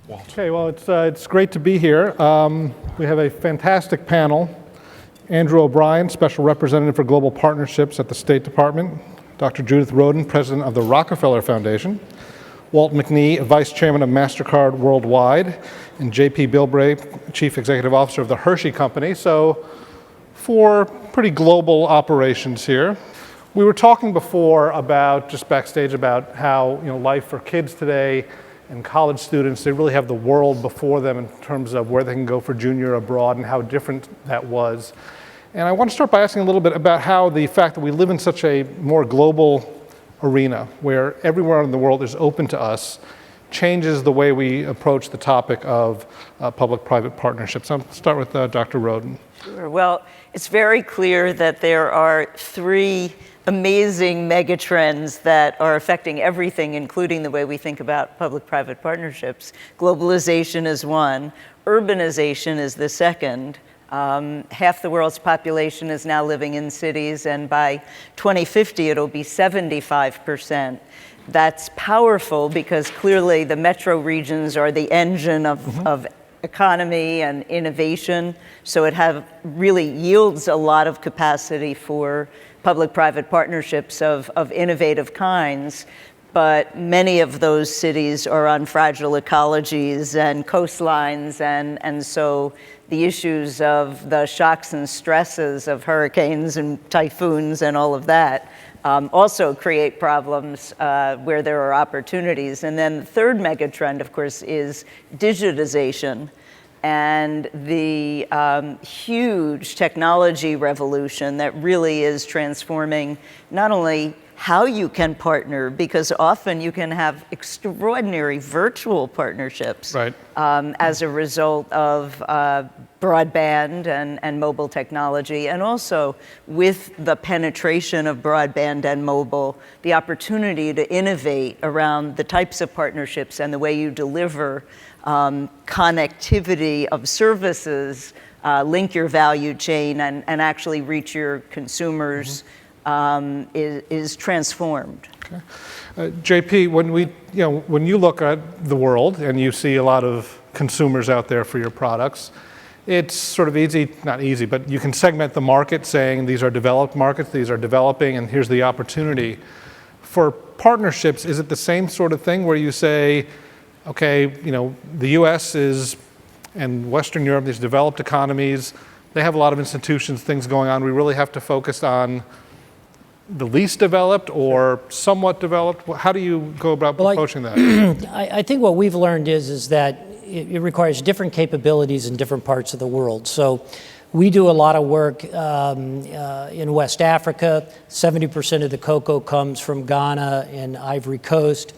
Walt. Okay, well, it's great to be here. We have a fantastic panel. Andrew O'Brien, Special Representative for Global Partnerships at the State Department. Dr. Judith Rodin, President of the Rockefeller Foundation. Walt Macnee, Vice Chairman of MasterCard Worldwide. And J.P. Bilbrey, Chief Executive Officer of the Hershey Company. So 4 pretty global operations here. We were talking before about, just backstage, about how life for kids today and college students, they really have the world before them in terms of where they can go for junior abroad and how different that was. And I want to start by asking a little bit about how the fact that we live in such a more global arena where everywhere in the world is open to us changes the way we approach the topic of public-private partnerships. I'll start with Dr. Rodin. Sure. Well, it's very clear that there are 3 amazing megatrends that are affecting everything, including the way we think about public-private partnerships. Globalization is one, urbanization is the second. Half the world's population is now living in cities, and by 2050 it'll be 75%. That's powerful because clearly the metro regions are the engine of economy and innovation, so it really yields a lot of capacity for public-private partnerships of innovative kinds, but many of those cities are on fragile ecologies and coastlines, and so the issues of the shocks and stresses of hurricanes and typhoons and all of that also create problems where there are opportunities. And then the third megatrend, of course, is digitization. And the huge technology revolution that really is transforming not only how you can partner, because often you can have extraordinary virtual partnerships right. As a result of broadband and mobile technology, and also with the penetration of broadband and mobile, the opportunity to innovate around the types of partnerships and the way you deliver connectivity of services, link your value chain, and actually reach your consumers is transformed. Okay. JP, when you look at the world and you see a lot of consumers out there for your products, it's sort of easy, not easy, but you can segment the market saying these are developed markets, these are developing, and here's the opportunity. For partnerships, is it the same sort of thing where you say, okay, the US and Western Europe, these developed economies, they have a lot of institutions, things going on. We really have to focus on the least developed or somewhat developed. How do you go about approaching that? I think what we've learned is that it requires different capabilities in different parts of the world. So we do a lot of work in West Africa. 70% of the cocoa comes from Ghana and Ivory Coast.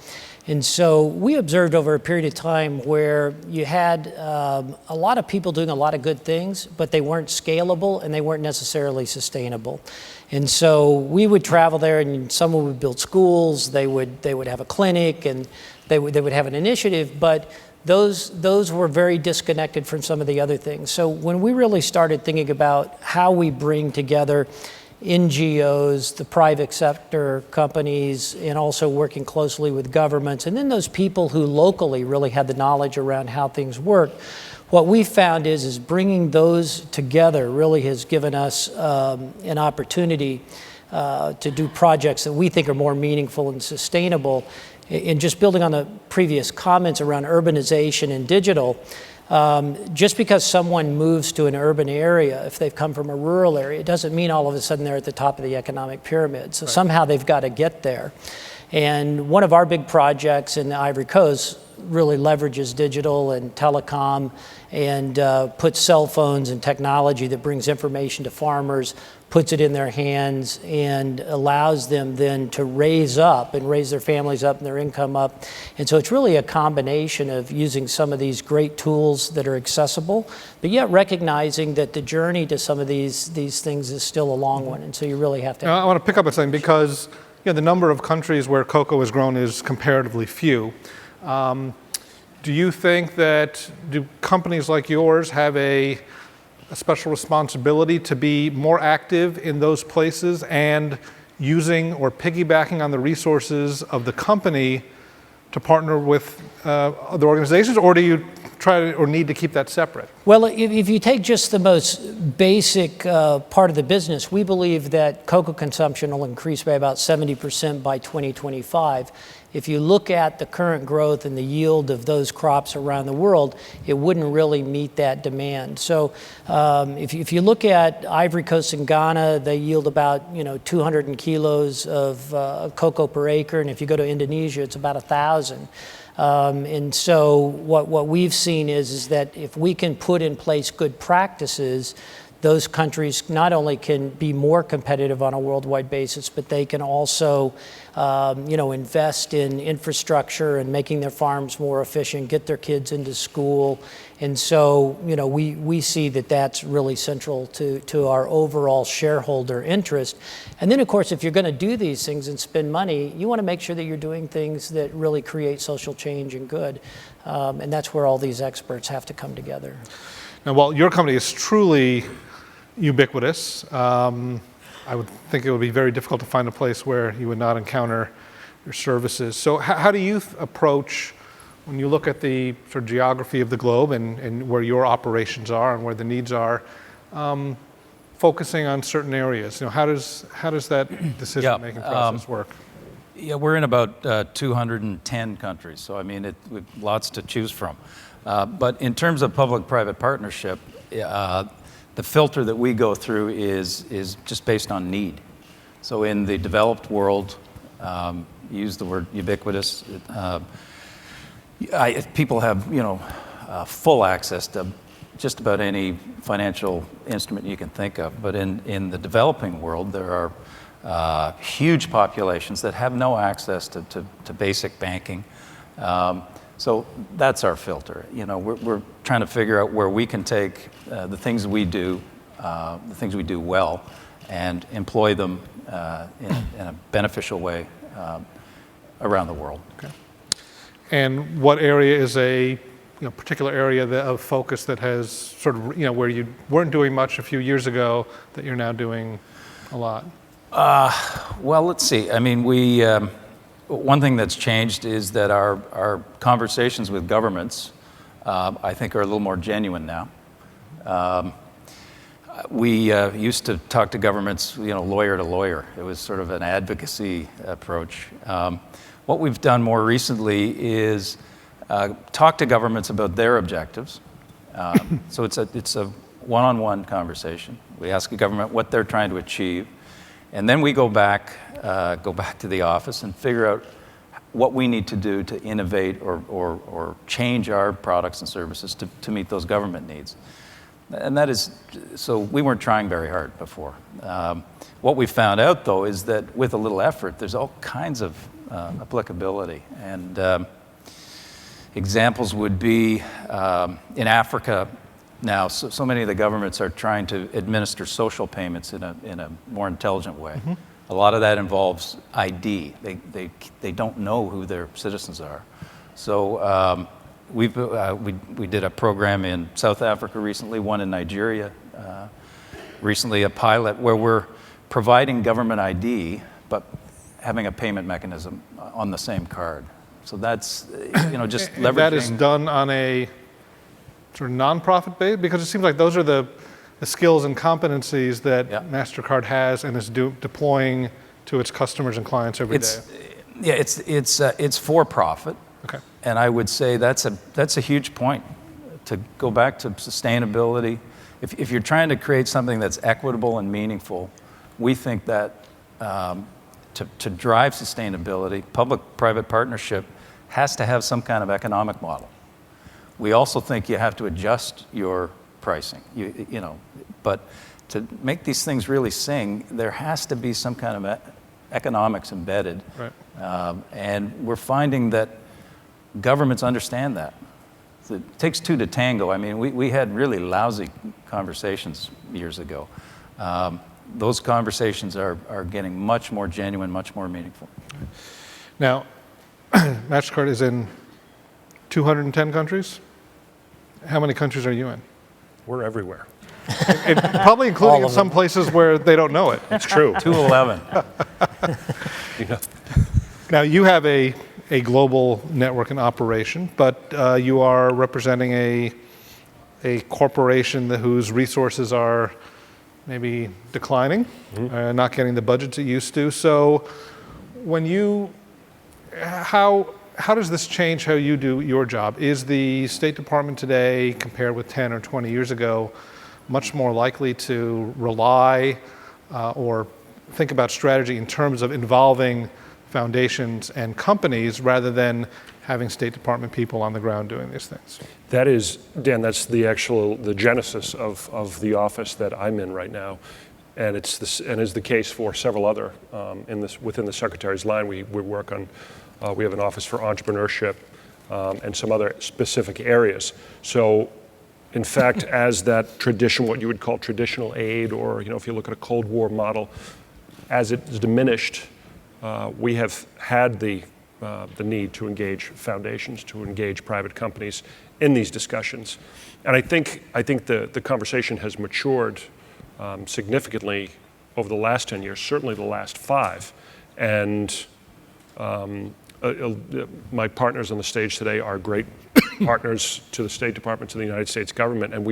And so we observed over a period of time where you had a lot of people doing a lot of good things, but they weren't scalable and they weren't necessarily sustainable. And so we would travel there, and someone would build schools, they would have a clinic, and they would have an initiative, but those were very disconnected from some of the other things. So when we really started thinking about how we bring together NGOs, the private sector companies, and also working closely with governments, and then those people who locally really had the knowledge around how things work, what we found is bringing those together really has given us an opportunity to do projects that we think are more meaningful and sustainable. And just building on the previous comments around urbanization and digital, just because someone moves to an urban area, if they've come from a rural area, it doesn't mean all of a sudden they're at the top of the economic pyramid. So somehow they've got to get there. And one of our big projects in the Ivory Coast really leverages digital and telecom and puts cell phones and technology that brings information to farmers, puts it in their hands, and allows them then to raise their families up and their income up. And so it's really a combination of using some of these great tools that are accessible, but yet recognizing that the journey to some of these things is still a long one. And so you really have to. I want to pick up on something because the number of countries where cocoa is grown is comparatively few. Do you think do companies like yours have a special responsibility to be more active in those places and using or piggybacking on the resources of the company to partner with other organizations, or do you try to, or need to keep that separate? Well, if you take just the most basic part of the business, we believe that cocoa consumption will increase by about 70% by 2025. If you look at the current growth and the yield of those crops around the world, it wouldn't really meet that demand. So if you look at Ivory Coast and Ghana, they yield about 200 kilos of cocoa per acre, and if you go to Indonesia, it's about 1,000. And so what we've seen is that if we can put in place good practices, those countries not only can be more competitive on a worldwide basis, but they can also, invest in infrastructure and making their farms more efficient, get their kids into school. And so, we see that that's really central to our overall shareholder interest. And then, of course, if you're going to do these things and spend money, you want to make sure that you're doing things that really create social change and good. And that's where all these experts have to come together. Now, while your company is truly ubiquitous, I would think it would be very difficult to find a place where you would not encounter your services. So how do you approach, when you look at the sort of geography of the globe and where your operations are and where the needs are, focusing on certain areas? How does that decision-making process work? Yeah, we're in about 210 countries, so we've lots to choose from. But in terms of public-private partnership, the filter that we go through is just based on need. So in the developed world, use the word ubiquitous, people have full access to just about any financial instrument you can think of. But in the developing world, there are huge populations that have no access to basic banking. So that's our filter. We're trying to figure out where we can take the things we do well, and employ them in a beneficial way around the world. Okay. And what area is a particular area of focus that has sort of where you weren't doing much a few years ago that you're now doing a lot? Well, let's see. One thing that's changed is that our conversations with governments, I think, are a little more genuine now. We used to talk to governments, lawyer to lawyer. It was sort of an advocacy approach. What we've done more recently is talk to governments about their objectives. So it's a one-on-one conversation. We ask a government what they're trying to achieve, and then we go back to the office and figure out what we need to do to innovate or change our products and services to meet those government needs. And that is, so we weren't trying very hard before. What we found out, though, is that with a little effort, there's all kinds of applicability. And examples would be in Africa now, so many of the governments are trying to administer social payments in a more intelligent way. Mm-hmm. A lot of that involves ID. They don't know who their citizens are. So we did a program in South Africa recently, one in Nigeria, recently a pilot where we're providing government ID, but having a payment mechanism on the same card. So that's, just leveraging. That is done on a sort of nonprofit base? Because it seems like those are the skills and competencies that MasterCard has and is deploying to its customers and clients every day. Yeah, it's for profit. Okay. And I would say that's a huge point. To go back to sustainability, if you're trying to create something that's equitable and meaningful, we think that to drive sustainability, public-private partnership has to have some kind of economic model. We also think you have to adjust your pricing, but to make these things really sing, there has to be some kind of economics embedded. Right. And we're finding that governments understand that. It takes two to tango. We had really lousy conversations years ago. Those conversations are getting much more genuine, much more meaningful. Now, MasterCard is in 210 countries. How many countries are you in? We're everywhere. And probably including in some places where they don't know it. It's true. 211. Now, you have a global network in operation, but you are representing a corporation whose resources are maybe declining, not getting the budgets it used to. So how does this change how you do your job? Is the State Department today, compared with 10 or 20 years ago, much more likely to rely or think about strategy in terms of involving foundations and companies rather than having State Department people on the ground doing these things? That is, Dan, that's the genesis of the office that I'm in right now. And is the case for several other within the Secretary's line. We work on, we have an office for entrepreneurship and some other specific areas. So, in fact, as that what you would call traditional aid, or if you look at a Cold War model, as it's diminished, we have had the need to engage foundations, to engage private companies in these discussions. And I think the conversation has matured significantly over the last 10 years, certainly the last 5. And my partners on the stage today are great partners to the State Department, to the United States government, and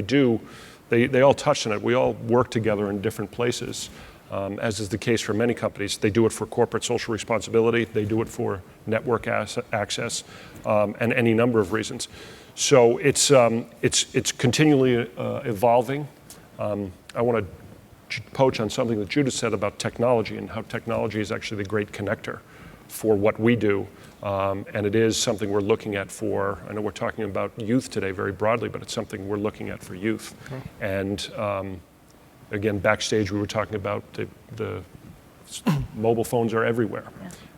they all touched on it. We all work together in different places, as is the case for many companies. They do it for corporate social responsibility, they do it for network access, and any number of reasons. So it's continually evolving. I want to poach on something that Judith said about technology and how technology is actually the great connector for what we do. And it is something we're looking at I know we're talking about youth today very broadly, but it's something we're looking at for youth. And again, backstage we were talking about the mobile phones are everywhere.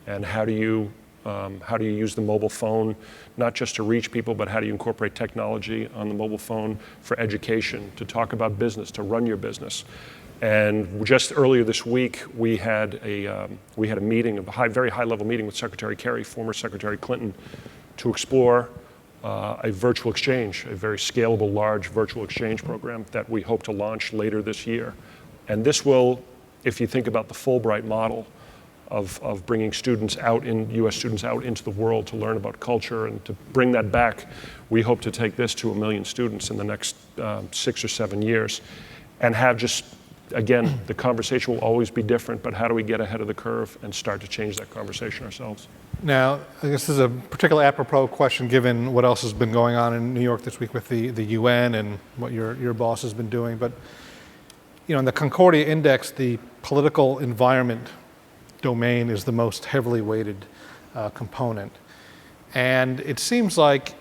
And how do you use the mobile phone, not just to reach people, but how do you incorporate technology on the mobile phone for education, to talk about business, to run your business? And just earlier this week, we had a meeting, very high-level meeting with Secretary Kerry, former Secretary Clinton, to explore a virtual exchange, a very scalable, large virtual exchange program that we hope to launch later this year. And this will, if you think about the Fulbright model of bringing U.S. students out into the world to learn about culture and to bring that back, we hope to take this to 1 million students in the next 6 or 7 years, and have again, the conversation will always be different, but how do we get ahead of the curve and start to change that conversation ourselves? Now, I guess this is a particularly apropos question given what else has been going on in New York this week with the UN and what your boss has been doing. But in the Concordia Index, the political environment domain is the most heavily weighted component. And it seems like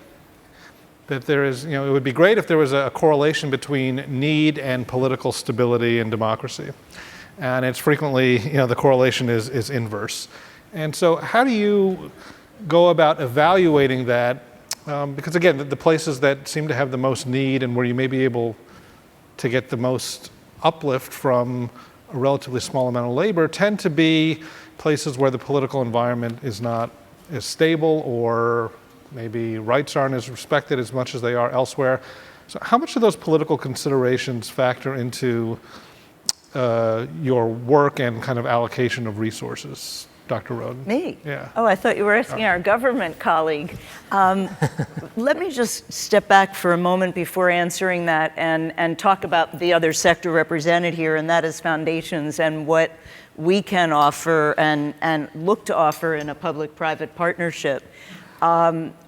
that there is, it would be great if there was a correlation between need and political stability and democracy. And it's frequently, the correlation is inverse. And so how do you go about evaluating that? Because again, the places that seem to have the most need and where you may be able to get the most uplift from a relatively small amount of labor tend to be places where the political environment is not as stable, or maybe rights aren't as respected as much as they are elsewhere. So how much do those political considerations factor into your work and kind of allocation of resources, Dr. Rodin? Me? Yeah. Oh, I thought you were asking our government colleague. Let me just step back for a moment before answering that and talk about the other sector represented here, and that is foundations and what we can offer and look to offer in a public-private partnership.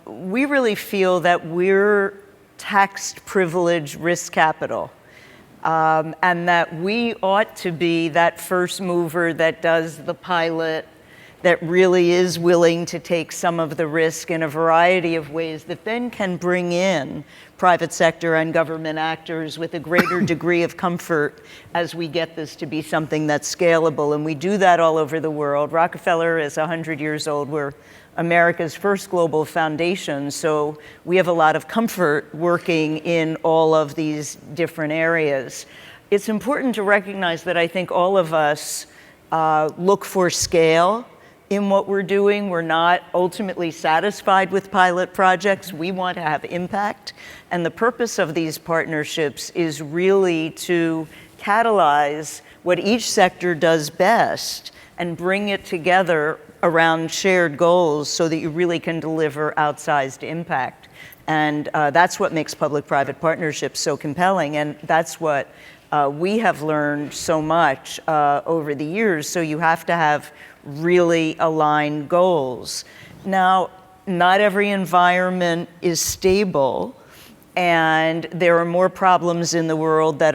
We really feel that we're taxed privilege risk capital, and that we ought to be that first mover that does the pilot, that really is willing to take some of the risk in a variety of ways that then can bring in private sector and government actors with a greater degree of comfort as we get this to be something that's scalable. And we do that all over the world. Rockefeller is 100 years old. We're America's first global foundation, so we have a lot of comfort working in all of these different areas. It's important to recognize that I think all of us look for scale in what we're doing. We're not ultimately satisfied with pilot projects. We want to have impact. And the purpose of these partnerships is really to catalyze what each sector does best and bring it together around shared goals so that you really can deliver outsized impact. And that's what makes public-private partnerships so compelling, and that's what we have learned so much over the years. So you have to have really aligned goals. Now, not every environment is stable, and there are more problems in the world that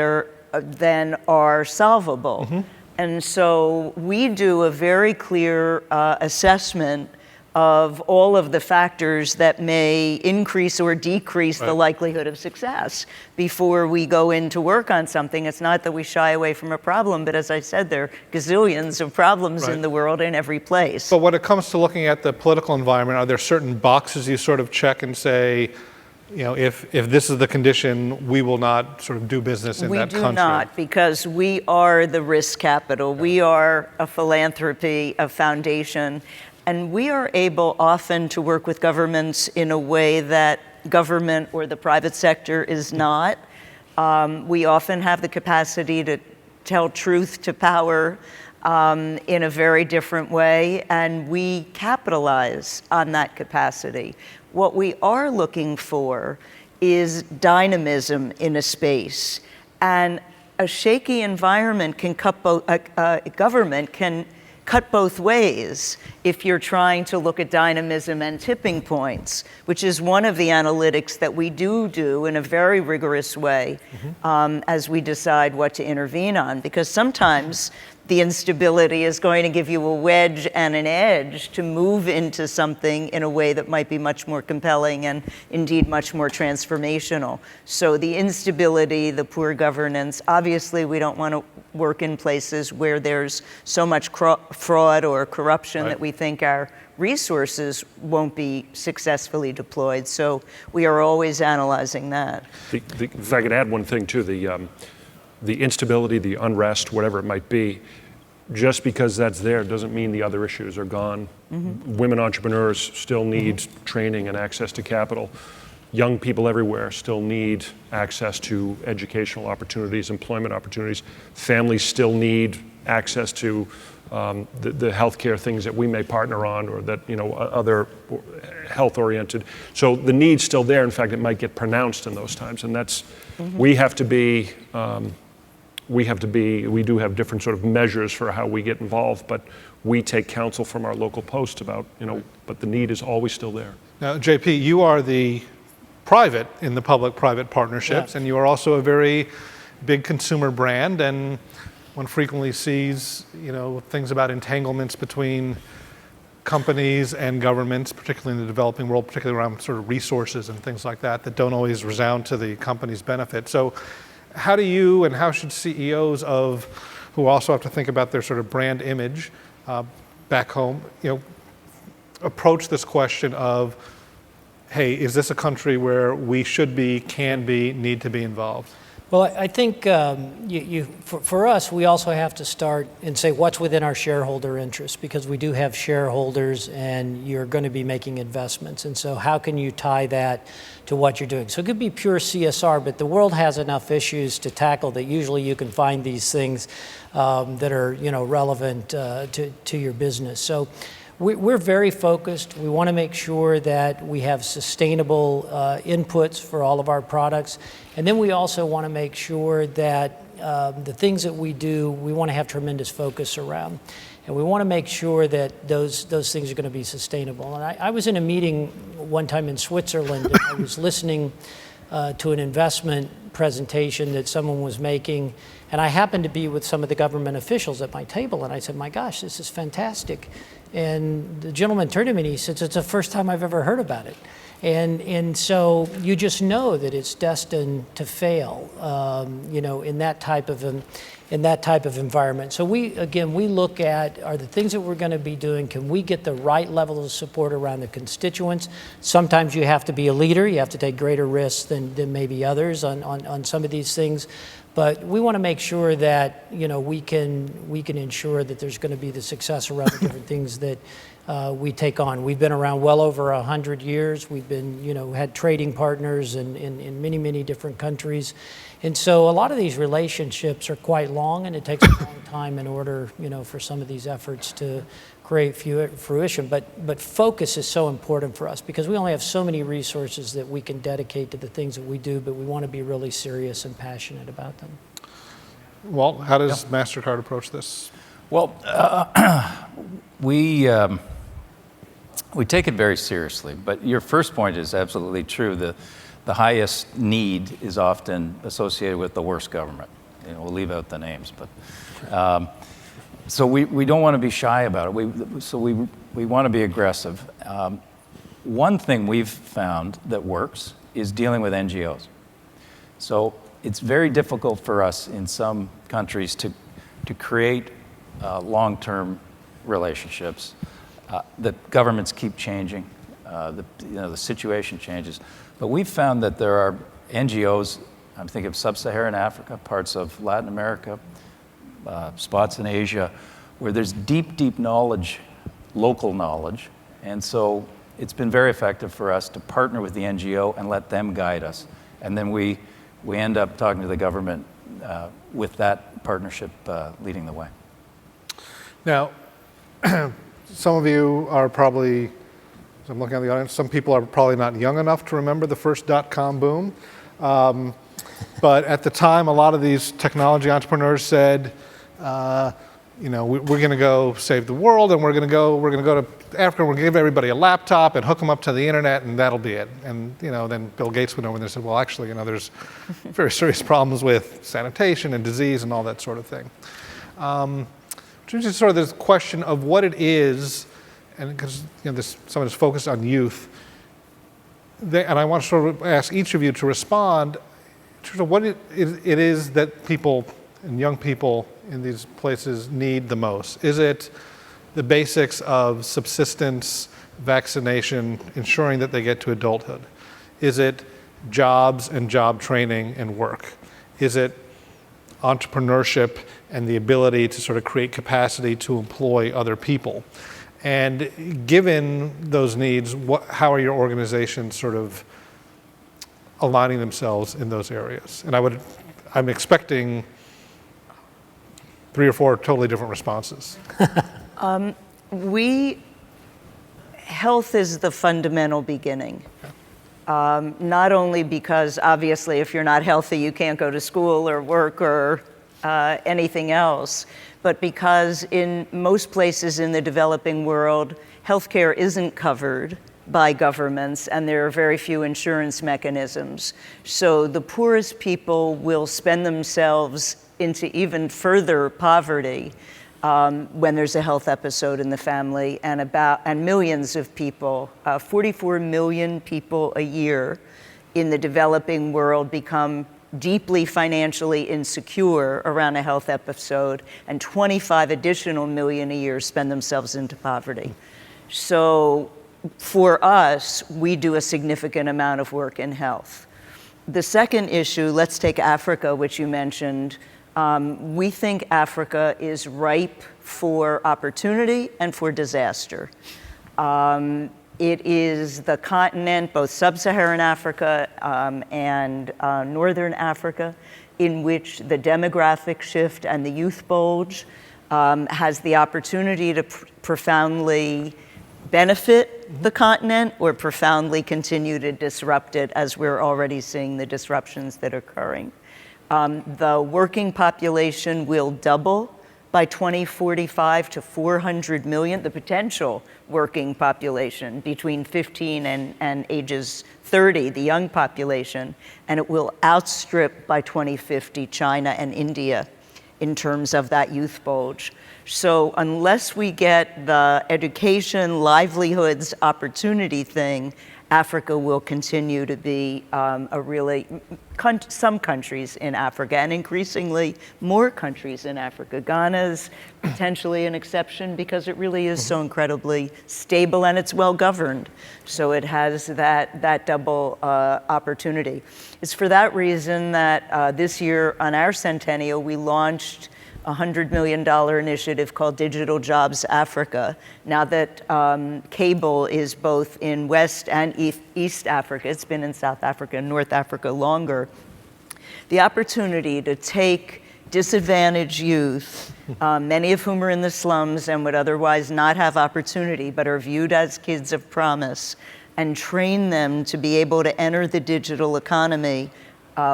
than are solvable. Mm-hmm. And so we do a very clear assessment of all of the factors that may increase or decrease the likelihood of success before we go into work on something. It's not that we shy away from a problem, but as I said, there are gazillions of problems in the world in every place. But when it comes to looking at the political environment, are there certain boxes you sort of check and say, you know, if this is the condition, we will not sort of do business in that country? We do not, because we are the risk capital. We are a philanthropy, a foundation, and we are able often to work with governments in a way that government or the private sector is not. We often have the capacity to tell truth to power in a very different way, and we capitalize on that capacity. What we are looking for is dynamism in a space, and a shaky environment can government can cut both ways if you're trying to look at dynamism and tipping points, which is one of the analytics that we do in a very rigorous way as we decide what to intervene on. Because sometimes the instability is going to give you a wedge and an edge to move into something in a way that might be much more compelling and indeed much more transformational. So the instability, the poor governance, obviously we don't want to work in places where there's so much fraud or corruption that we think our resources won't be successfully deployed. So we are always analyzing that. If I could add one thing too, the instability, the unrest, whatever it might be, just because that's there doesn't mean the other issues are gone. Mm-hmm. Women entrepreneurs still need training and access to capital. Young people everywhere still need access to educational opportunities, employment opportunities. Families still need access to the healthcare things that we may partner on, or that, you know, other health-oriented. So the need's still there. In fact, it might get pronounced in those times, and that's we do have different sort of measures for how we get involved, but we take counsel from our local post about, you know, but the need is always still there. Now, JP, you are the private in the public-private partnerships, and you are also a very big consumer brand, and one frequently sees, you know, things about entanglements between companies and governments, particularly in the developing world, particularly around sort of resources and things like that, that don't always resound to the company's benefit. So how do you and how should CEOs who also have to think about their sort of brand image back home, you know, approach this question of, hey, is this a country where we should be, can be, need to be involved? Well, I think for us, we also have to start and say what's within our shareholder interest, because we do have shareholders and you're going to be making investments. And so how can you tie that to what you're doing? So it could be pure CSR, but the world has enough issues to tackle that usually you can find these things that are, you know, relevant to your business. So we're very focused. We want to make sure that we have sustainable inputs for all of our products. And then we also want to make sure that the things that we do, we want to have tremendous focus around. And we want to make sure that those things are going to be sustainable. And I was in a meeting one time in Switzerland, and I was listening to an investment presentation that someone was making, and I happened to be with some of the government officials at my table, and I said, my gosh, this is fantastic. And the gentleman turned to me and he said, it's the first time I've ever heard about it. And so you just know that it's destined to fail, you know, in that type of environment. So we look at, are the things that we're going to be doing, can we get the right level of support around the constituents? Sometimes you have to be a leader, you have to take greater risks than maybe others on some of these things. But we want to make sure that, you know, we can ensure that there's going to be the success around the different things that we take on. We've been around well over 100 years. We've been, you know, had trading partners in many, many different countries. And so a lot of these relationships are quite long, and it takes a long time in order, you know, for some of these efforts to create fruition. But focus is so important for us because we only have so many resources that we can dedicate to the things that we do, but we want to be really serious and passionate about them. Walt, how does MasterCard approach this? Well, we take it very seriously, but your first point is absolutely true. The highest need is often associated with the worst government. We'll leave out the names, but so we don't want to be shy about it. We want to be aggressive. One thing we've found that works is dealing with NGOs. So it's very difficult for us in some countries to create long-term relationships. The governments keep changing. The situation changes. But we've found that there are NGOs, I'm thinking of sub-Saharan Africa, parts of Latin America, spots in Asia, where there's deep, deep knowledge, local knowledge. And so it's been very effective for us to partner with the NGO and let them guide us. And then we end up talking to the government with that partnership leading the way. Now, some of you are probably, as I'm looking at the audience, some people are probably not young enough to remember the first .com boom. But at the time, a lot of these technology entrepreneurs said, we're going to go save the world, and we're going to go to Africa, and we're going to give everybody a laptop and hook them up to the internet, and that'll be it. And then Bill Gates went over there and said, well, actually, there's very serious problems with sanitation and disease and all that sort of thing. Which is sort of this question of what it is, and because someone is focused on youth, and I want to sort of ask each of you to respond to what it is that people and young people in these places need the most. Is it the basics of subsistence, vaccination, ensuring that they get to adulthood? Is it jobs and job training and work? Is it entrepreneurship and the ability to sort of create capacity to employ other people? And given those needs, how are your organizations sort of aligning themselves in those areas? And I'm expecting 3 or 4 totally different responses. Health is the fundamental beginning. Not only because obviously if you're not healthy, you can't go to school or work or anything else, but because in most places in the developing world, healthcare isn't covered by governments and there are very few insurance mechanisms. So the poorest people will spend themselves into even further poverty when there's a health episode in the family, and millions of people, 44 million people a year in the developing world become deeply financially insecure around a health episode, and 25 additional million a year spend themselves into poverty. So for us, we do a significant amount of work in health. The second issue, let's take Africa, which you mentioned. We think Africa is ripe for opportunity and for disaster. It is the continent, both sub-Saharan Africa and northern Africa, in which the demographic shift and the youth bulge has the opportunity to profoundly benefit the continent or profoundly continue to disrupt it, as we're already seeing the disruptions that are occurring. The working population will double by 2045 to 400 million, the potential working population between 15 and ages 30, the young population, and it will outstrip by 2050 China and India in terms of that youth bulge. So unless we get the education, livelihoods, opportunity thing, Africa will continue to be some countries in Africa, and increasingly more countries in Africa. Ghana's potentially an exception because it really is so incredibly stable and it's well governed. So it has that double opportunity. It's for that reason that this year on our centennial, we launched a $100 million initiative called Digital Jobs Africa. Now that cable is both in West and East Africa, it's been in South Africa and North Africa longer, the opportunity to take disadvantaged youth, many of whom are in the slums and would otherwise not have opportunity, but are viewed as kids of promise, and train them to be able to enter the digital economy,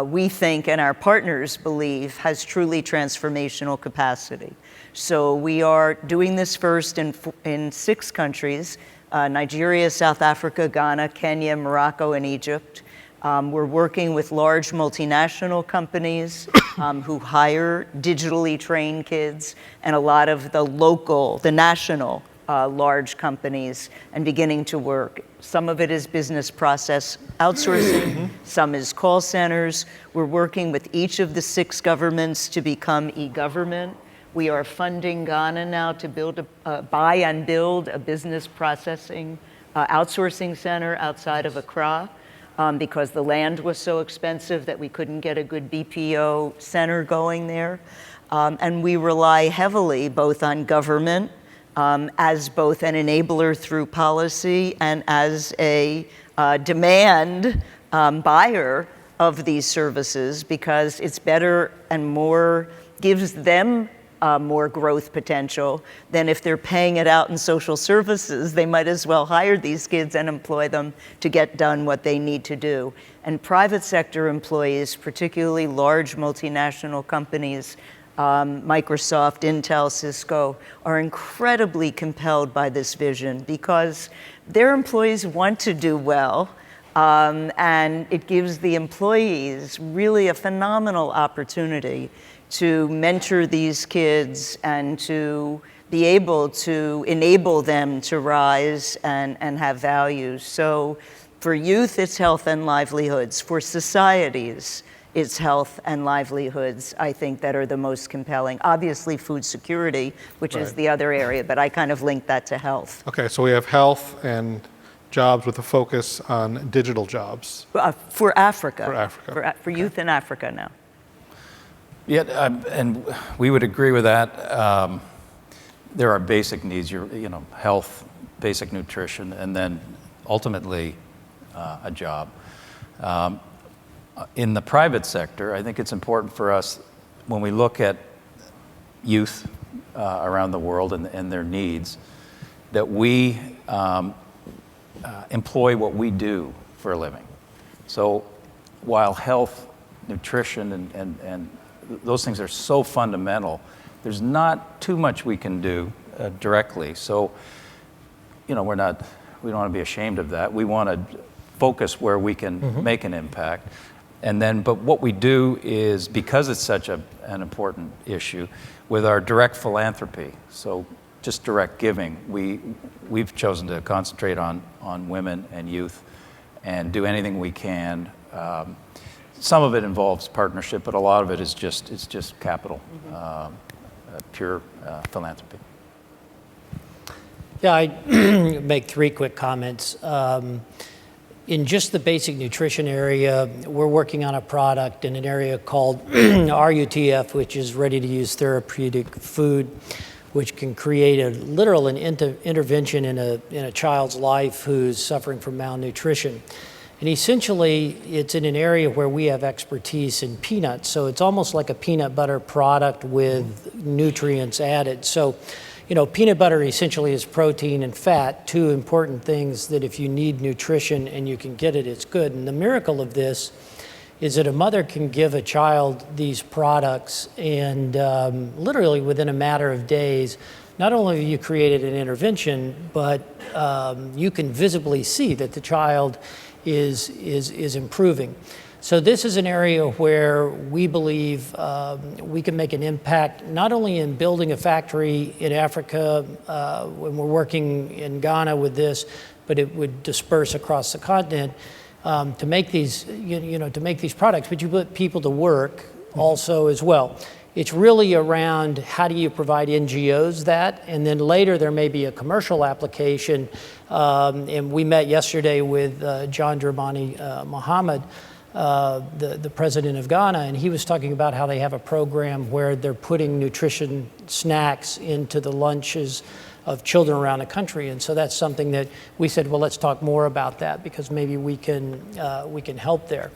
we think, and our partners believe, has truly transformational capacity. So we are doing this first in 6 countries, Nigeria, South Africa, Ghana, Kenya, Morocco, and Egypt. We're working with large multinational companies who hire digitally trained kids, and a lot of the national large companies, and beginning to work. Some of it is business process outsourcing, some is call centers. We're working with each of the 6 governments to become e-government. We are funding Ghana now to buy and build a business processing outsourcing center outside of Accra, because the land was so expensive that we couldn't get a good BPO center going there. And we rely heavily both on government as both an enabler through policy and as a demand buyer of these services, because it's better and more, gives them more growth potential than if they're paying it out in social services. They might as well hire these kids and employ them to get done what they need to do. And private sector employees, particularly large multinational companies, Microsoft, Intel, Cisco, are incredibly compelled by this vision because their employees want to do well, and it gives the employees really a phenomenal opportunity to mentor these kids and to be able to enable them to rise and have values. So for youth, it's health and livelihoods. For societies, it's health and livelihoods, I think, that are the most compelling. Obviously, food security, which is the other area, but I kind of link that to health. Okay, so we have health and jobs with a focus on digital jobs. For Africa. For Africa. For youth in Africa now. Yeah, and we would agree with that. There are basic needs, health, basic nutrition, and then ultimately a job. In the private sector, I think it's important for us, when we look at youth around the world and their needs, that we employ what we do for a living. So while health, nutrition, and those things are so fundamental, there's not too much we can do directly. So, we don't want to be ashamed of that. We want to focus where we can make an impact. And then, but what we do is, because it's such an important issue, with our direct philanthropy, so just direct giving, we've chosen to concentrate on women and youth and do anything we can. Some of it involves partnership, but a lot of it is just capital, pure philanthropy. Yeah, I make 3 quick comments. In just the basic nutrition area, we're working on a product in an area called RUTF, which is ready-to-use therapeutic food, which can create an intervention in a child's life who's suffering from malnutrition. And essentially, it's in an area where we have expertise in peanuts, so it's almost like a peanut butter product with nutrients added. So, peanut butter essentially is protein and fat, 2 important things that if you need nutrition and you can get it, it's good. And the miracle of this is that a mother can give a child these products, and literally within a matter of days, not only have you created an intervention, but you can visibly see that the child is improving. So this is an area where we believe we can make an impact, not only in building a factory in Africa, when we're working in Ghana with this, but it would disperse across the continent to make these, to make these products, but you put people to work also as well. It's really around how do you provide NGOs that, and then later there may be a commercial application. And we met yesterday with John Dramani Mohammed, the president of Ghana, and he was talking about how they have a program where they're putting nutrition snacks into the lunches of children around the country. And so that's something that we said, well, let's talk more about that because maybe we can help there.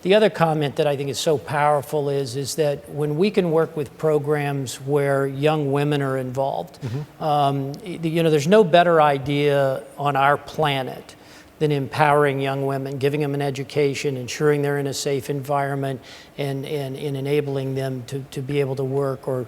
The other comment that I think is so powerful is that when we can work with programs where young women are involved, there's no better idea on our planet than empowering young women, giving them an education, ensuring they're in a safe environment, and enabling them to be able to work or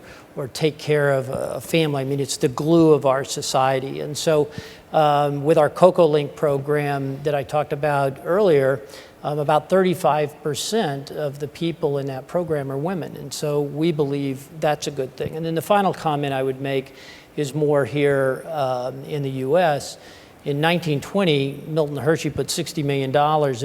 take care of a family. I mean, it's the glue of our society. And so with our CocoLink program that I talked about earlier, about 35% of the people in that program are women. And so we believe that's a good thing. And then the final comment I would make is more here in the US. In 1920, Milton Hershey put $60 million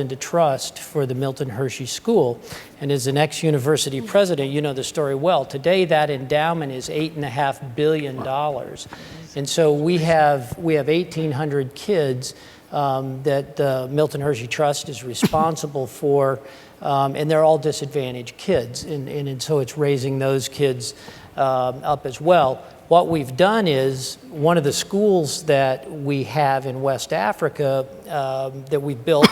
into trust for the Milton Hershey School. And as an ex-university president, you know the story well. Today, that endowment is $8.5 billion. And so we have 1,800 kids that Milton Hershey Trust is responsible for, and they're all disadvantaged kids. And so it's raising those kids up as well. What we've done is one of the schools that we have in West Africa that we built,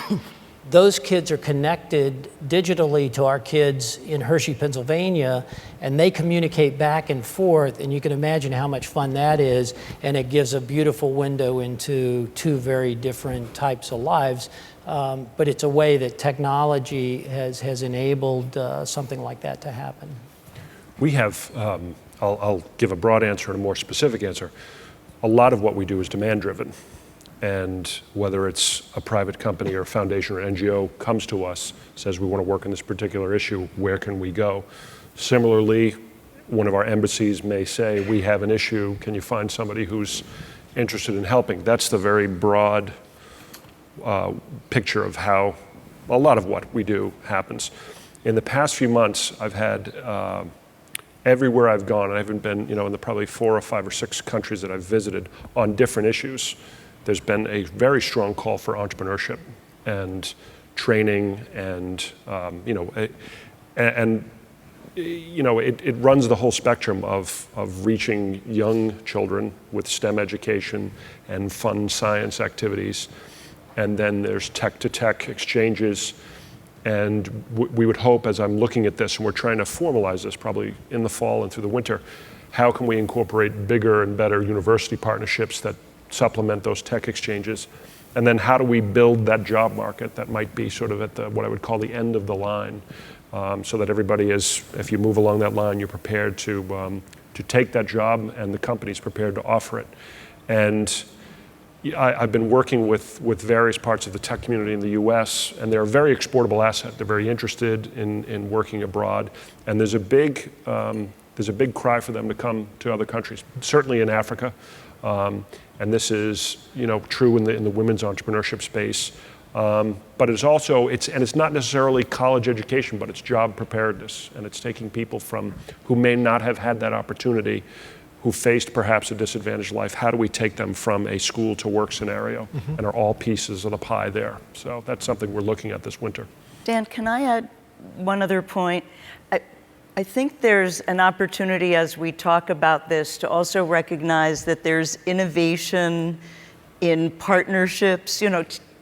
those kids are connected digitally to our kids in Hershey, Pennsylvania, and they communicate back and forth, and you can imagine how much fun that is, and it gives a beautiful window into two very different types of lives. But it's a way that technology has enabled something like that to happen. We have, I'll give a broad answer and a more specific answer. A lot of what we do is demand driven. And whether it's a private company or a foundation or NGO comes to us, says we want to work on this particular issue, where can we go? Similarly, one of our embassies may say, we have an issue, can you find somebody who's interested in helping? That's the very broad picture of how a lot of what we do happens. In the past few months, I've had everywhere I've gone, and I haven't been, in the probably 4 or 5 or 6 countries that I've visited on different issues, there's been a very strong call for entrepreneurship and training, and it runs the whole spectrum of reaching young children with STEM education and fun science activities, and then there's tech-to-tech exchanges. And we would hope, as I'm looking at this, and we're trying to formalize this probably in the fall and through the winter, how can we incorporate bigger and better university partnerships that supplement those tech exchanges? And then how do we build that job market that might be sort of at what I would call the end of the line, so that everybody is, if you move along that line, you're prepared to take that job, and the company's prepared to offer it. And I've been working with various parts of the tech community in the US, and they're a very exportable asset. They're very interested in working abroad, and there's a big cry for them to come to other countries, certainly in Africa. And this is true in the women's entrepreneurship space. But it's also, it's not necessarily college education, but it's job preparedness, and it's taking people who may not have had that opportunity, who faced perhaps a disadvantaged life. How do we take them from a school to work scenario? Mm-hmm. And are all pieces of the pie there? So that's something we're looking at this winter. Dan, can I add one other point? I think there's an opportunity as we talk about this to also recognize that there's innovation in partnerships.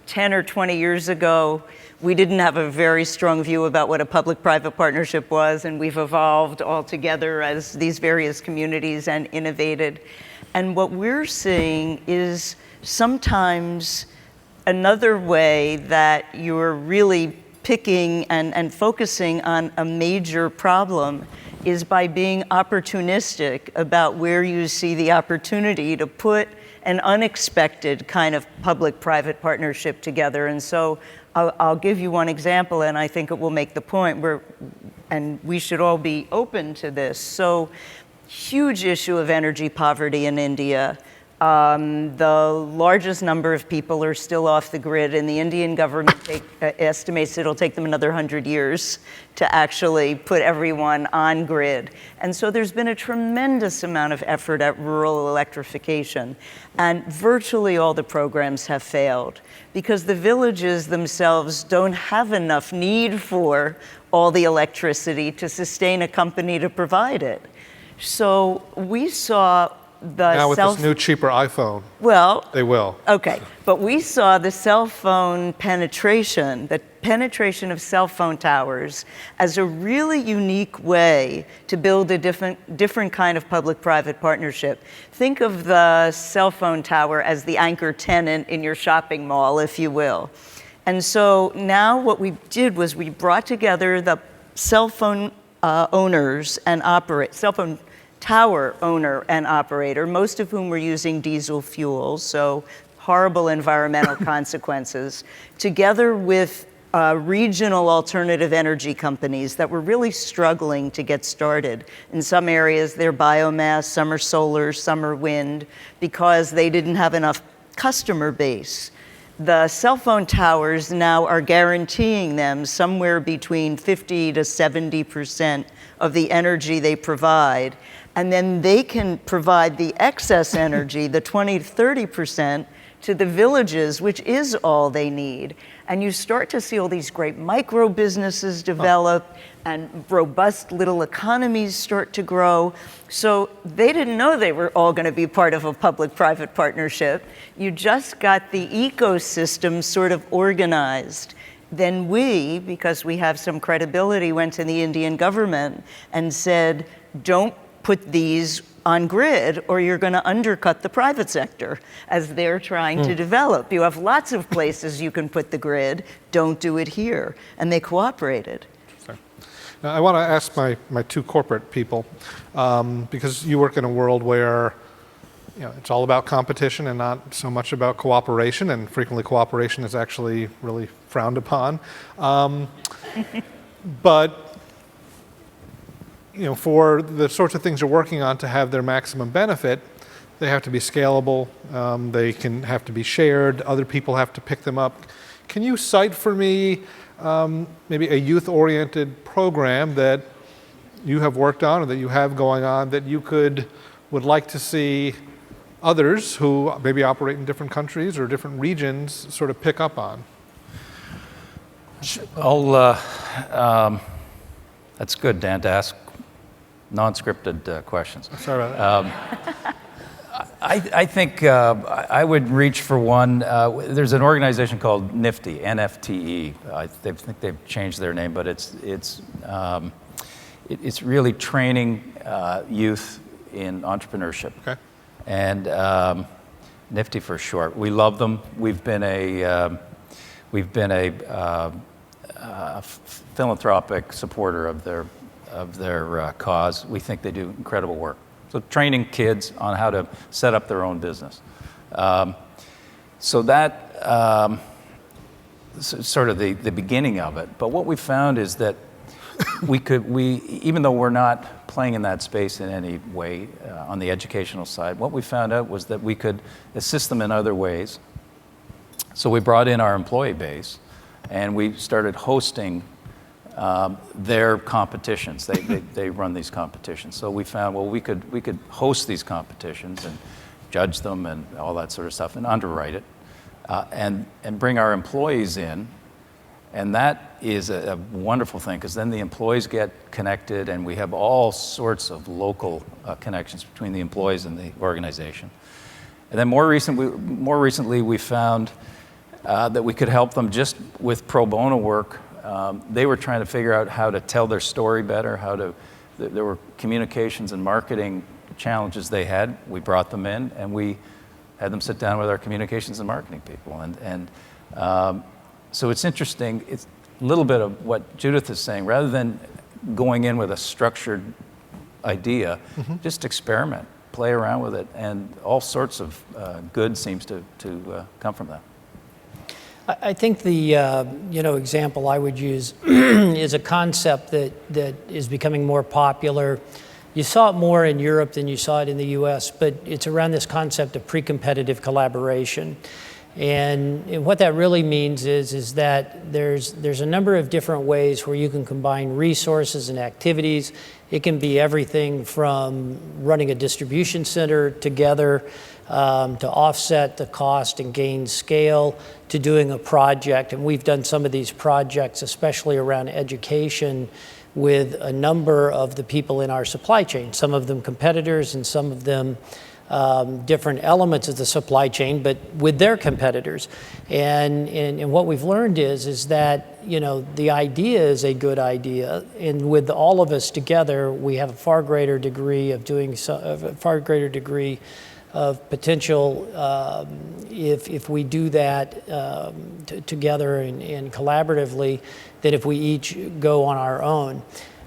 10 or 20 years ago, we didn't have a very strong view about what a public-private partnership was, and we've evolved all together as these various communities and innovated. And what we're seeing is sometimes another way that you're really picking and focusing on a major problem is by being opportunistic about where you see the opportunity to put an unexpected kind of public-private partnership together. And so I'll give you one example, and I think it will make the point and we should all be open to this. So, huge issue of energy poverty in India. The largest number of people are still off the grid, and the Indian government estimates it'll take them another 100 years to actually put everyone on grid. And so there's been a tremendous amount of effort at rural electrification, and virtually all the programs have failed because the villages themselves don't have enough need for all the electricity to sustain a company to provide it. So we saw Now with this new cheaper iPhone, well, they will. okay, but we saw the cell phone penetration, the penetration of cell phone towers, as a really unique way to build a different kind of public-private partnership. Think of the cell phone tower as the anchor tenant in your shopping mall, if you will. And so now what we did was we brought together the cell phone owners and cell phone tower owner and operator, most of whom were using diesel fuel, so horrible environmental consequences, together with regional alternative energy companies that were really struggling to get started. In some areas, they're biomass, some are solar, some are wind, because they didn't have enough customer base. The cell phone towers now are guaranteeing them somewhere between 50 to 70% of the energy they provide. And then they can provide the excess energy, the 20 to 30%, to the villages, which is all they need. And you start to see all these great micro businesses develop and robust little economies start to grow. So they didn't know they were all going to be part of a public-private partnership. You just got the ecosystem sort of organized. Then we, because we have some credibility, went to the Indian government and said, don't put these on grid or you're going to undercut the private sector as they're trying to develop. You have lots of places you can put the grid, don't do it here. And they cooperated. Now, I want to ask my two corporate people, because you work in a world where it's all about competition and not so much about cooperation, and frequently cooperation is actually really frowned upon. But for the sorts of things you're working on to have their maximum benefit, they have to be scalable, they have to be shared, other people have to pick them up. Can you cite for me maybe a youth-oriented program that you have worked on or that you have going on that you would like to see others who maybe operate in different countries or different regions sort of pick up on? That's good, Dan, to ask non-scripted questions. Sorry about that. I think I would reach for one. There's an organization called NFTE, N-F-T-E. I think they've changed their name, but it's really training youth in entrepreneurship. Okay. And NFTE for short. We love them. We've been a philanthropic supporter of their cause. We think they do incredible work. So training kids on how to set up their own business. So that sort of the beginning of it. But what we found is that even though we're not playing in that space in any way on the educational side, what we found out was that we could assist them in other ways. So we brought in our employee base and we started hosting their competitions. They run these competitions. So we found, well, we could host these competitions and judge them and all that sort of stuff and underwrite it and bring our employees in. And that is a wonderful thing because then the employees get connected and we have all sorts of local connections between the employees and the organization. And then more recently we found that we could help them just with pro bono work. They were trying to figure out how to tell their story better, there were communications and marketing challenges they had. We brought them in and we had them sit down with our communications and marketing people. So it's interesting, it's a little bit of what Judith is saying. Rather than going in with a structured idea, just experiment, play around with it, and all sorts of good seems to come from that. I think the example I would use is a concept that is becoming more popular. You saw it more in Europe than you saw it in the US, but it's around this concept of pre-competitive collaboration. And what that really means is that there's a number of different ways where you can combine resources and activities. It can be everything from running a distribution center together to offset the cost and gain scale, to doing a project. And we've done some of these projects, especially around education, with a number of the people in our supply chain, some of them competitors and some of them different elements of the supply chain, but with their competitors. And what we've learned is that, you know, the idea is a good idea, and with all of us together, we have a far greater degree of potential if we do that together and collaboratively than if we each go on our own.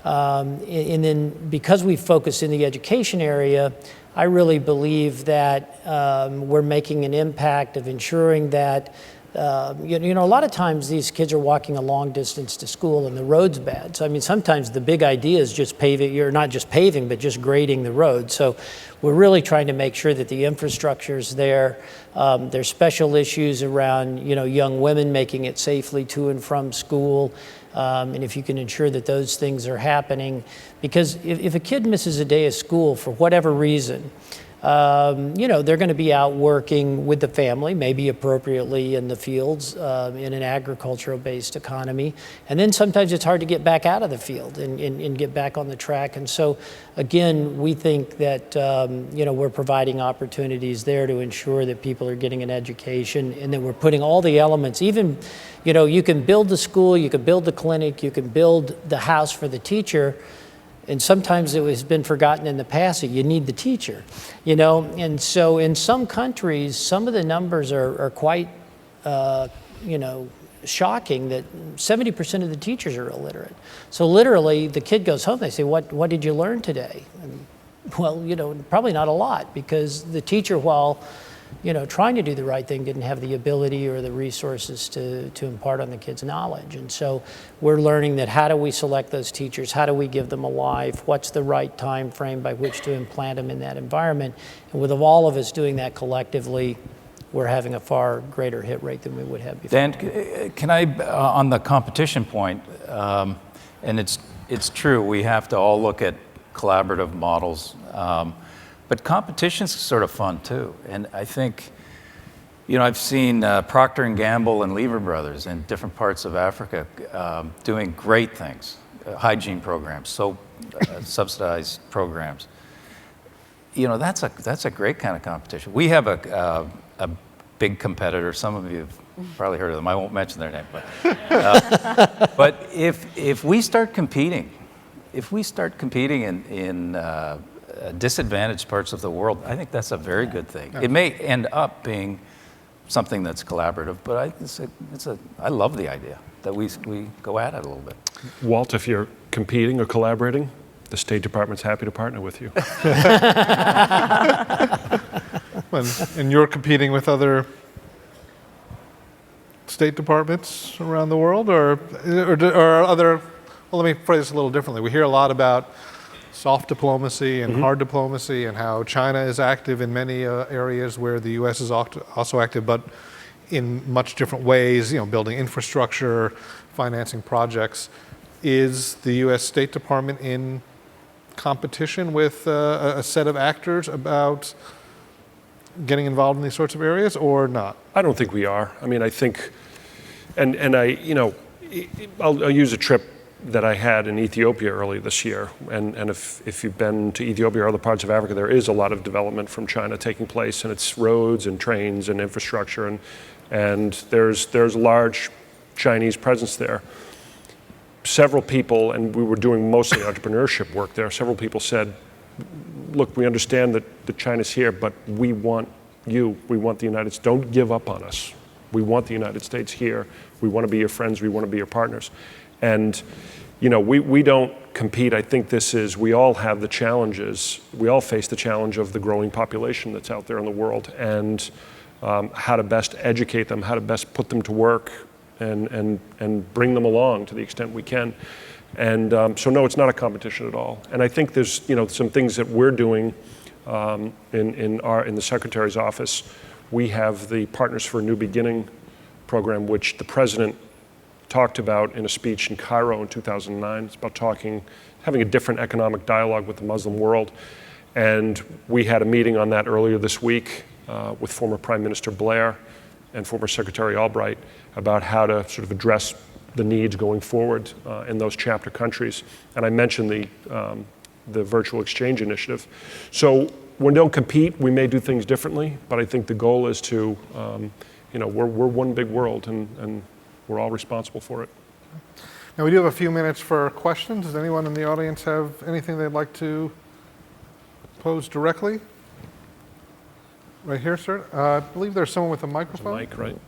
And then because we focus in the education area, I really believe that we're making an impact of ensuring that you know, a lot of times these kids are walking a long distance to school and the road's bad. So, I mean, sometimes the big idea is just paving, you're not just paving, but just grading the road. So we're really trying to make sure that the infrastructure is there. There's special issues around, you know, young women making it safely to and from school. And if you can ensure that those things are happening, because if a kid misses a day of school for whatever reason, you know, they're going to be out working with the family, maybe appropriately in the fields, in an agricultural-based economy. And then sometimes it's hard to get back out of the field and get back on the track. And so, again, we think that, you know, we're providing opportunities there to ensure that people are getting an education, and that we're putting all the elements, even, you know, you can build the school, you can build the clinic, you can build the house for the teacher, and sometimes it has been forgotten in the past that you need the teacher, you know? And so in some countries, some of the numbers are quite, you know, shocking, that 70% of the teachers are illiterate. So literally, the kid goes home, they say, what did you learn today? And, well, you know, probably not a lot, because the teacher, while, you know, trying to do the right thing, didn't have the ability or the resources to impart on the kids knowledge. And so we're learning that, how do we select those teachers? How do we give them a life? What's the right time frame by which to implant them in that environment? And with all of us doing that collectively, we're having a far greater hit rate than we would have before. Dan, can I, on the competition point, and it's true, we have to all look at collaborative models, but competition's sort of fun too. And I think, you know, I've seen Procter & Gamble and Lever Brothers in different parts of Africa doing great things, hygiene programs, soap subsidized programs. You know, that's a great kind of competition. We have a big competitor. Some of you have probably heard of them. I won't mention their name, but if we start competing, in disadvantaged parts of the world, I think that's a very good thing. It may end up being something that's collaborative, but I love the idea that we go at it a little bit. Walt, if you're competing or collaborating, the State Department's happy to partner with you. And you're competing with other State Departments around the world, or other, well, let me phrase this a little differently. We hear a lot about soft diplomacy and hard diplomacy, and how China is active in many areas where the U.S. is also active, but in much different ways, you know, building infrastructure, financing projects. Is the U.S. State Department in competition with a set of actors about getting involved in these sorts of areas, or not? I don't think we are. I mean, I think, and I, you know, I'll use a trip that I had in Ethiopia early this year, and if you've been to Ethiopia or other parts of Africa, there is a lot of development from China taking place, and it's roads and trains and infrastructure, and there's large Chinese presence there. Several people, and we were doing mostly entrepreneurship work there, several people said, look, we understand that China's here, but we want you, we want the United States, don't give up on us. We want the United States here. We want to be your friends, we want to be your partners. And, you know, we don't compete. I think we all have the challenges. We all face the challenge of the growing population that's out there in the world, and how to best educate them, how to best put them to work, and bring them along to the extent we can. And so no, it's not a competition at all. And I think there's, you know, some things that we're doing in the Secretary's office. We have the Partners for a New Beginning program, which the President talked about in a speech in Cairo in 2009. It's about having a different economic dialogue with the Muslim world. And we had a meeting on that earlier this week with former Prime Minister Blair and former Secretary Albright about how to sort of address the needs going forward in those chapter countries. And I mentioned the virtual exchange initiative. So we don't compete. We may do things differently, but I think the goal is to, we're one big world, and we're all responsible for it. Now, we do have a few minutes for questions. Does anyone in the audience have anything they'd like to pose directly? Right here, sir. I believe there's someone with a microphone. Mike, right?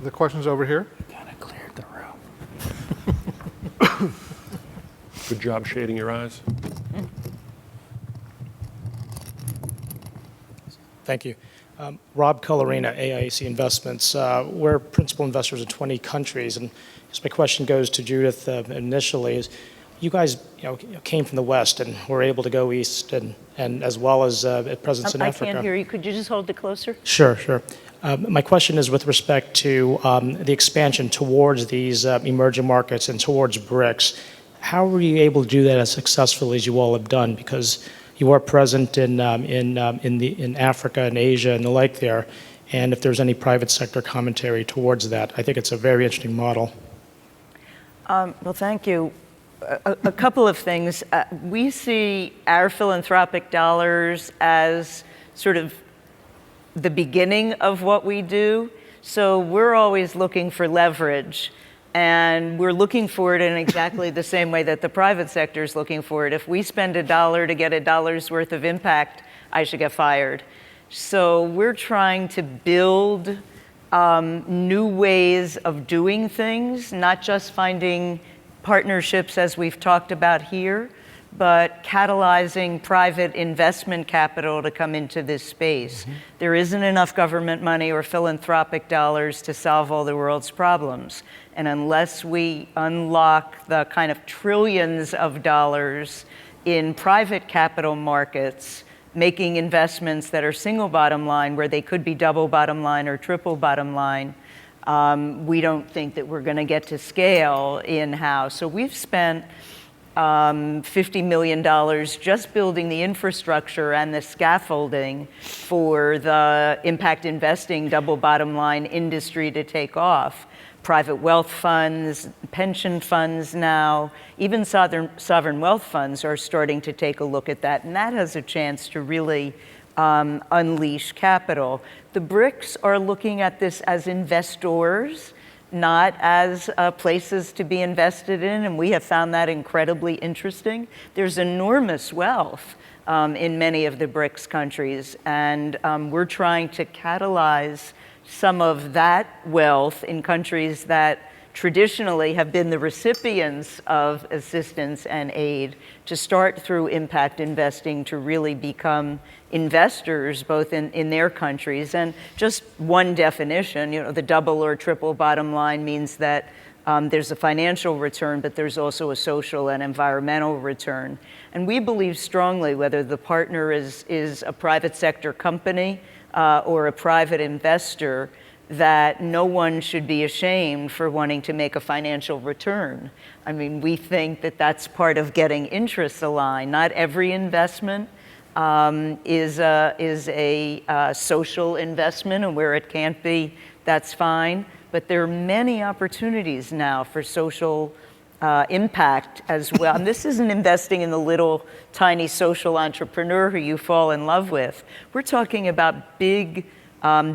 The question's over here. Kind of cleared the room. Good job shading your eyes. Thank you. Rob Colorina, AIC Investments. We're principal investors in 20 countries, and I guess my question goes to Judith initially. Is you guys came from the West and were able to go east, and as well as presence in Africa. I can't hear you. Could you just hold it closer? Sure. My question is with respect to the expansion towards these emerging markets and towards BRICS. How were you able to do that as successfully as you all have done? Because you are present in Africa and Asia and the like there, and if there's any private sector commentary towards that, I think it's a very interesting model. Well, thank you. A couple of things. We see our philanthropic dollars as sort of the beginning of what we do. So we're always looking for leverage, and we're looking for it in exactly the same way that the private sector is looking for it. If we spend $1 to get $1's worth of impact, I should get fired. So we're trying to build new ways of doing things, not just finding partnerships as we've talked about here, but catalyzing private investment capital to come into this space. Mm-hmm. There isn't enough government money or philanthropic dollars to solve all the world's problems. And unless we unlock the kind of trillions of dollars in private capital markets, making investments that are single bottom line, where they could be double bottom line or triple bottom line, we don't think that we're going to get to scale in-house. So we've spent $50 million just building the infrastructure and the scaffolding for the impact investing double bottom line industry to take off. Private wealth funds, pension funds now, even sovereign wealth funds are starting to take a look at that, and that has a chance to really unleash capital. The BRICS are looking at this as investors, not as places to be invested in, and we have found that incredibly interesting. There's enormous wealth in many of the BRICS countries, and we're trying to catalyze some of that wealth in countries that traditionally have been the recipients of assistance and aid to start through impact investing to really become investors both in their countries. And just one definition, the double or triple bottom line means that there's a financial return, but there's also a social and environmental return. And we believe strongly, whether the partner is a private sector company or a private investor, that no one should be ashamed for wanting to make a financial return. I mean, we think that that's part of getting interests aligned. Not every investment is a social investment, and where it can't be, that's fine. But there are many opportunities now for social impact as well. And this isn't investing in the little tiny social entrepreneur who you fall in love with. We're talking about big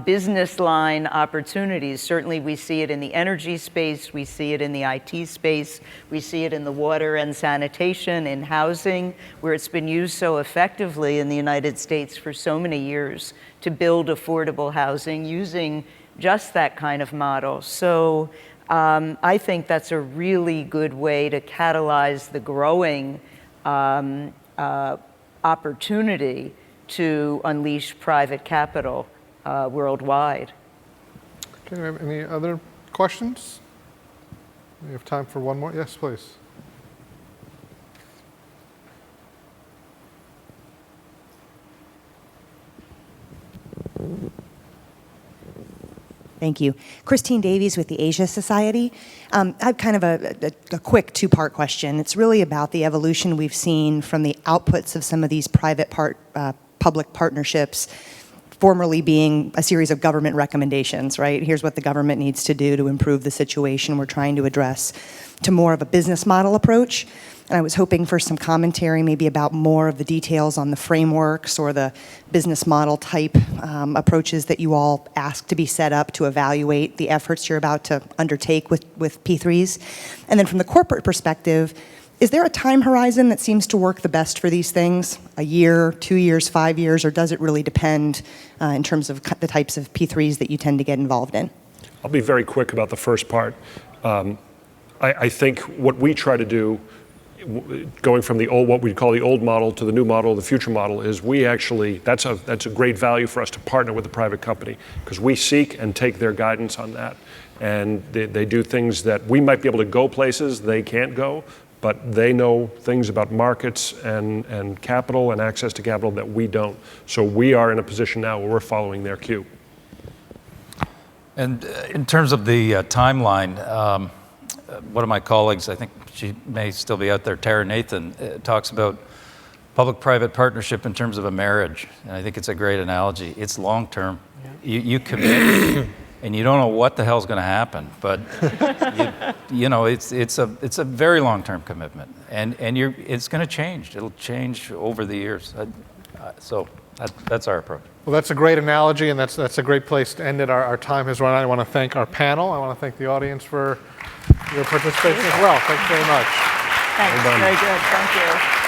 business line opportunities. Certainly we see it in the energy space, we see it in the IT space, we see it in the water and sanitation, in housing, where it's been used so effectively in the United States for so many years to build affordable housing using just that kind of model. So I think that's a really good way to catalyze the growing opportunity to unleash private capital worldwide. Okay, do we have any other questions? We have time for one more. Yes, please. Thank you. Christine Davies with the Asia Society. I have kind of a quick two-part question. It's really about the evolution we've seen from the outputs of some of these private public partnerships formerly being a series of government recommendations, right? Here's what the government needs to do to improve the situation we're trying to address, to more of a business model approach. And I was hoping for some commentary maybe about more of the details on the frameworks or the business model type approaches that you all asked to be set up to evaluate the efforts you're about to undertake with P3s. And then from the corporate perspective, is there a time horizon that seems to work the best for these things? A year, 2 years, 5 years, or does it really depend in terms of the types of P3s that you tend to get involved in? I'll be very quick about the first part. I think what we try to do, going from the old, what we call the old model to the new model, the future model, is we actually, that's a great value for us to partner with a private company, because we seek and take their guidance on that. And they do things that we might be able to go places they can't go, but they know things about markets and capital and access to capital that we don't. So we are in a position now where we're following their cue. And in terms of the timeline, one of my colleagues, I think she may still be out there, Tara Nathan, talks about public-private partnership in terms of a marriage. And I think it's a great analogy. It's long-term. Yeah. You commit, and you don't know what the hell's going to happen. But it's a very long-term commitment, and it's going to change. It'll change over the years. So that's our approach. Well, that's a great analogy, and that's a great place to end it. Our time has run out. I want to thank our panel. I want to thank the audience for your participation as well. Thanks very much. Thanks. Very good. Thank you.